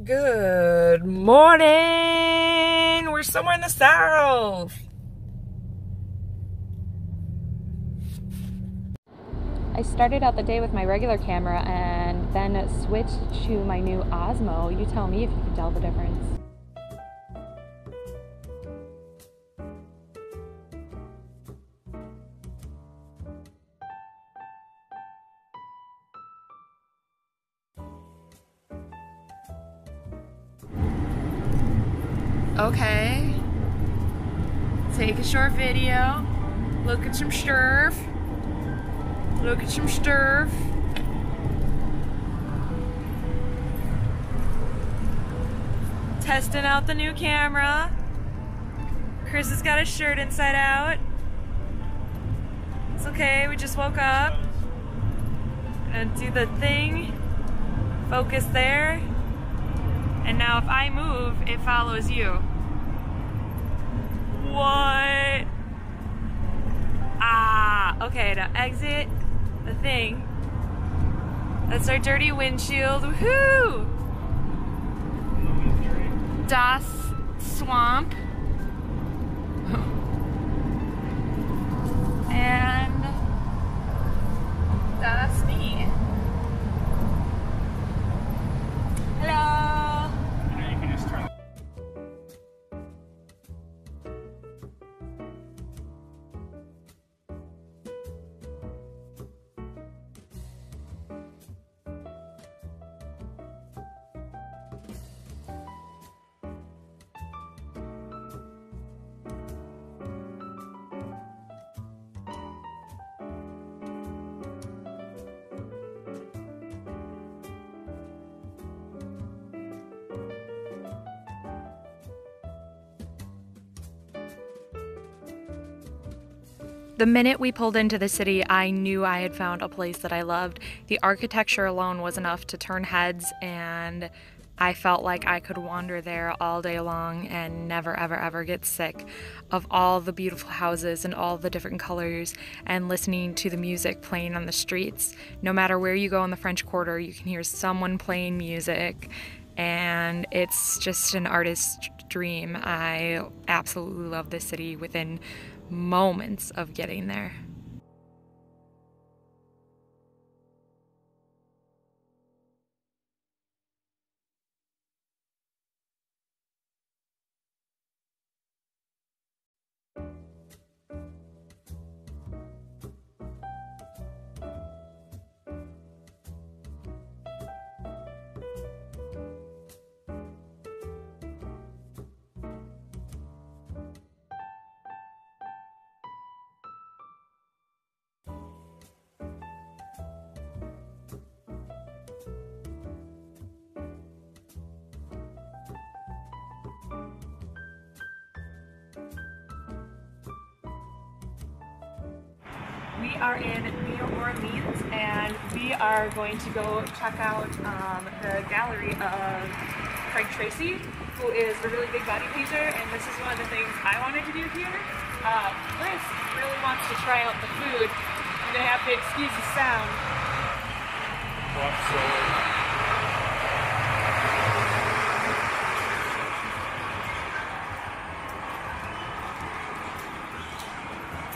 Good morning! We're somewhere in the south. I started out the day with my regular camera and then switched to my new Osmo. You tell me if you can tell the difference. Okay. Take a short video. Look at some surf. Look at some surf. Testing out the new camera. Chris has got his shirt inside out. It's okay, we just woke up. Gonna do the thing. Focus there. And now if I move, it follows you. What? Ah, okay, now exit the thing. That's our dirty windshield, woohoo! Das Swamp. And that's me. Hello! Now you can just turn. The minute we pulled into the city, I knew I had found a place that I loved. The architecture alone was enough to turn heads, and I felt like I could wander there all day long and never ever ever get sick of all the beautiful houses and all the different colors and listening to the music playing on the streets. No matter where you go in the French Quarter, you can hear someone playing music, and it's just an artist's dream. I absolutely love this city within moments of getting there. We are in New Orleans, and we are going to go check out the gallery of Craig Tracy, who is a really big body painter, and this is one of the things I wanted to do here. Chris really wants to try out the food. I'm going to have to excuse the sound. Walk slowly.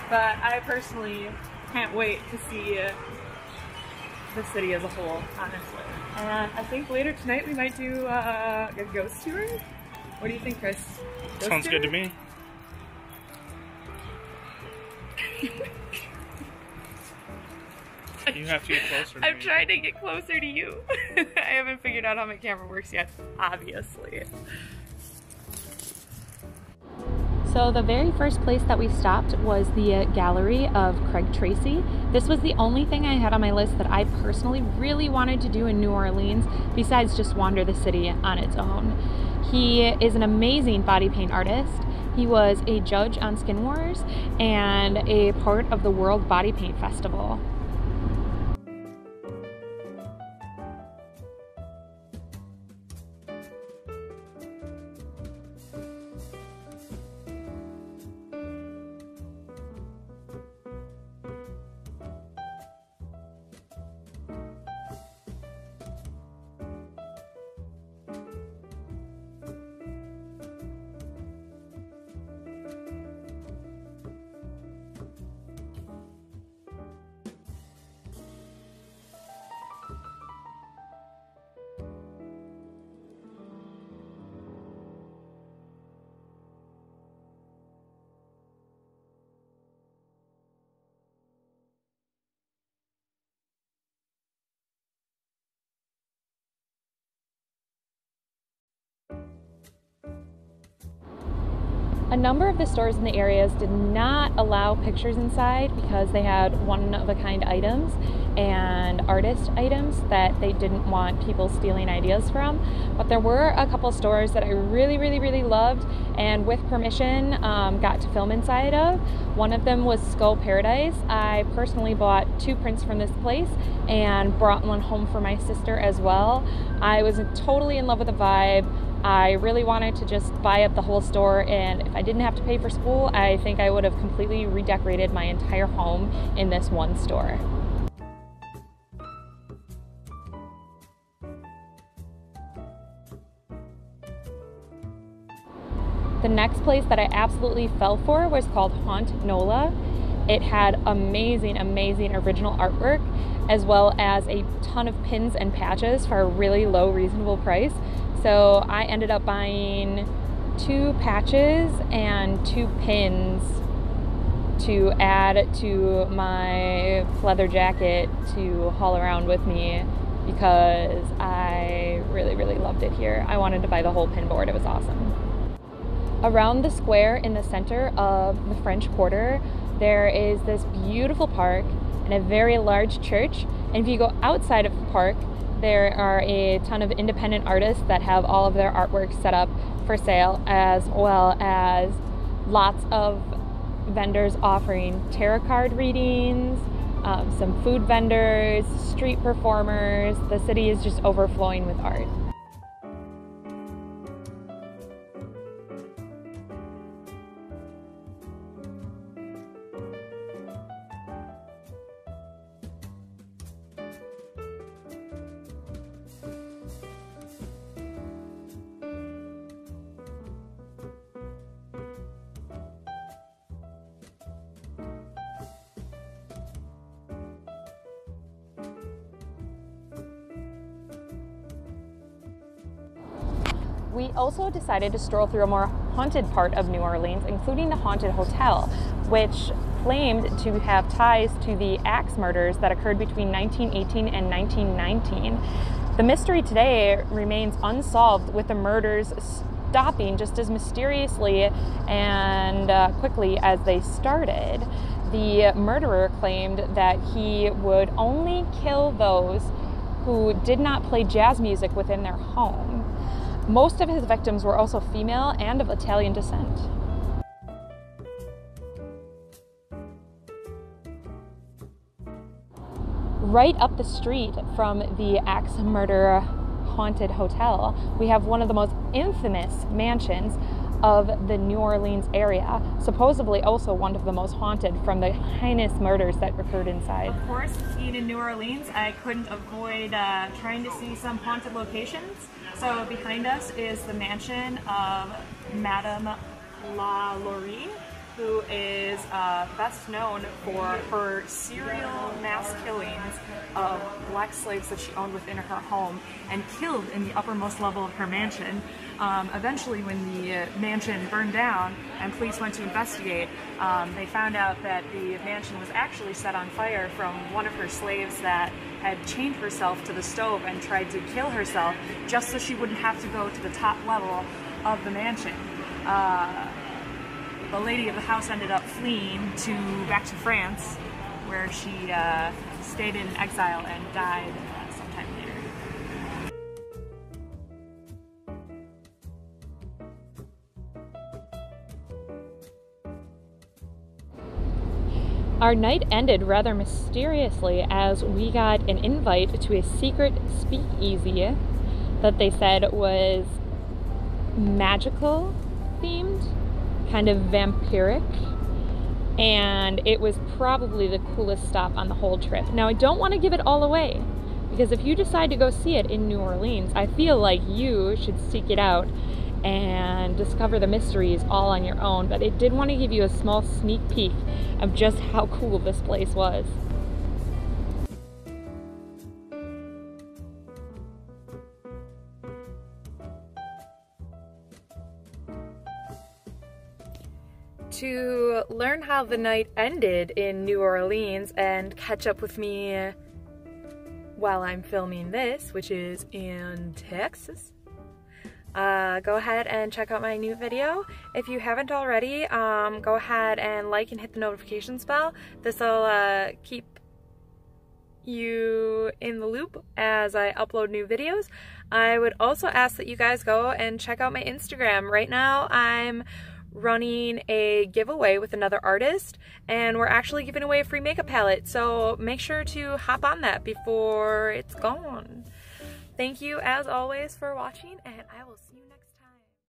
But I personally can't wait to see the city as a whole, honestly. And I think later tonight we might do a ghost tour. What do you think, Chris? Ghost Sounds tour? good to me. You have to get closer to I'm me. trying to get closer to you. I haven't figured out how my camera works yet, obviously. So the very first place that we stopped was the gallery of Craig Tracy. This was the only thing I had on my list that I personally really wanted to do in New Orleans, besides just wander the city on its own. He is an amazing body paint artist. He was a judge on Skin Wars and a part of the World Body Paint Festival. A number of the stores in the areas did not allow pictures inside because they had one-of-a-kind items and artist items that they didn't want people stealing ideas from. But there were a couple stores that I really loved and with permission got to film inside of. One of them was Skull Paradise. I personally bought 2 prints from this place and brought one home for my sister as well. I was totally in love with the vibe. I really wanted to just buy up the whole store, and if I didn't have to pay for school, I think I would have completely redecorated my entire home in this one store. The next place that I absolutely fell for was called Haunt NOLA. It had amazing original artwork, as well as a ton of pins and patches for a really low, reasonable price. So I ended up buying 2 patches and 2 pins to add to my leather jacket to haul around with me because I really loved it here. I wanted to buy the whole pin board. It was awesome. Around the square in the center of the French Quarter, there is this beautiful park and a very large church. And if you go outside of the park, there are a ton of independent artists that have all of their artwork set up for sale, as well as lots of vendors offering tarot card readings, some food vendors, street performers. The city is just overflowing with art. We also decided to stroll through a more haunted part of New Orleans, including the Haunted Hotel, which claimed to have ties to the axe murders that occurred between 1918 and 1919. The mystery today remains unsolved, with the murders stopping just as mysteriously and quickly as they started. The murderer claimed that he would only kill those who did not play jazz music within their home. Most of his victims were also female and of Italian descent. Right up the street from the axe murder haunted hotel, we have one of the most infamous mansions of the New Orleans area, supposedly also one of the most haunted from the heinous murders that occurred inside. Of course, being in New Orleans, I couldn't avoid trying to see some haunted locations. So behind us is the mansion of Madame La Laurie, who is best known for her serial mass killings of black slaves that she owned within her home and killed in the uppermost level of her mansion. Eventually, when the mansion burned down and police went to investigate, they found out that the mansion was actually set on fire from one of her slaves that had chained herself to the stove and tried to kill herself just so she wouldn't have to go to the top level of the mansion. The lady of the house ended up fleeing back to France, where she stayed in exile and died sometime later. Our night ended rather mysteriously as we got an invite to a secret speakeasy that they said was magical themed, kind of vampiric, and it was probably the coolest stop on the whole trip. Now, I don't want to give it all away, because if you decide to go see it in New Orleans, I feel like you should seek it out and discover the mysteries all on your own, but I did want to give you a small sneak peek of just how cool this place was. To learn how the night ended in New Orleans and catch up with me while I'm filming this, which is in Texas, go ahead and check out my new video. If you haven't already, go ahead and like and hit the notifications bell. This will keep you in the loop as I upload new videos. I would also ask that you guys go and check out my Instagram. Right now I'm running a giveaway with another artist, and we're actually giving away a free makeup palette, so make sure to hop on that before it's gone. Thank you as always for watching, and I will see you next time.